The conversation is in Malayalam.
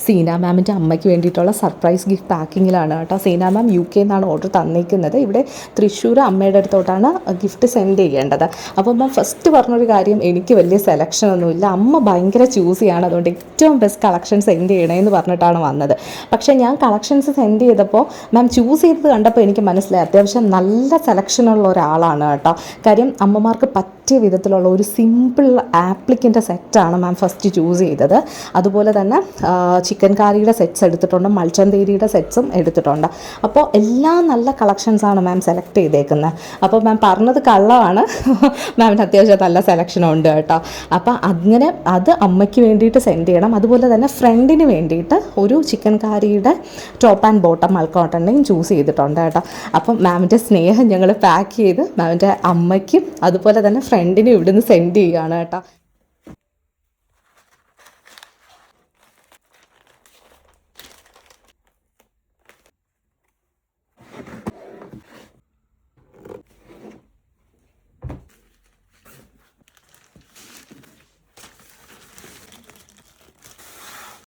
സീന മാമിൻ്റെ അമ്മയ്ക്ക് വേണ്ടിയിട്ടുള്ള സർപ്രൈസ് ഗിഫ്റ്റ് പാക്കിങ്ങിലാണ് കേട്ടോ. സീന മാം UK നിന്നാണ് ഓർഡർ തന്നിരിക്കുന്നത്. ഇവിടെ തൃശ്ശൂർ അമ്മയുടെ അടുത്തോട്ടാണ് ഗിഫ്റ്റ് സെൻഡ് ചെയ്യേണ്ടത്. അപ്പോൾ മാം ഫസ്റ്റ് പറഞ്ഞൊരു കാര്യം, എനിക്ക് വലിയ സെലക്ഷനൊന്നുമില്ല, അമ്മ ഭയങ്കര ചൂസിയാണ്, അതുകൊണ്ട് ഏറ്റവും ബെസ്റ്റ് കളക്ഷൻ സെൻഡ് ചെയ്യണമെന്ന് പറഞ്ഞിട്ടാണ് വന്നത്. പക്ഷേ ഞാൻ കളക്ഷൻസ് സെൻഡ് ചെയ്തപ്പോൾ മാം ചൂസ് ചെയ്തത് കണ്ടപ്പോൾ എനിക്ക് മനസ്സിലായി അത്യാവശ്യം നല്ല സെലക്ഷനുള്ള ഒരാളാണ് കേട്ടോ. കാര്യം അമ്മമാർക്ക് പറ്റിയ വിധത്തിലുള്ള ഒരു സിമ്പിൾ ആപ്ലിക്കിൻ്റെ സെറ്റാണ് മാം ഫസ്റ്റ് ചൂസ് ചെയ്തത്. അതുപോലെ തന്നെ ചിക്കൻ കാരിയുടെ സെറ്റ്സ് എടുത്തിട്ടുണ്ട്, മൾച്ചന്തേരിയുടെ സെറ്റ്സും എടുത്തിട്ടുണ്ട്. അപ്പോൾ എല്ലാം നല്ല കളക്ഷൻസാണ് മാം സെലക്ട് ചെയ്തേക്കുന്നത്. അപ്പോൾ മാം പറഞ്ഞത് കള്ളമാണ്, മാമിന് അത്യാവശ്യം നല്ല സെലക്ഷനും ഉണ്ട് കേട്ടോ. അപ്പോൾ അങ്ങനെ അത് അമ്മയ്ക്ക് വേണ്ടിയിട്ട് സെൻഡ് ചെയ്യണം. അതുപോലെ തന്നെ ഫ്രണ്ടിന് വേണ്ടിയിട്ട് ഒരു ചിക്കൻ കാരിയുടെ ടോപ്പ് ആൻഡ് ബോട്ടം മൾക്കോട്ടുണ്ടെങ്കിൽ ചൂസ് ചെയ്തിട്ടുണ്ട് കേട്ടോ. അപ്പം മാമിൻ്റെ സ്നേഹം ഞങ്ങൾ പാക്ക് ചെയ്ത് മാമിൻ്റെ അമ്മയ്ക്കും അതുപോലെ തന്നെ ഫ്രണ്ടിനും ഇവിടുന്ന് സെൻഡ് ചെയ്യുകയാണ് കേട്ടോ.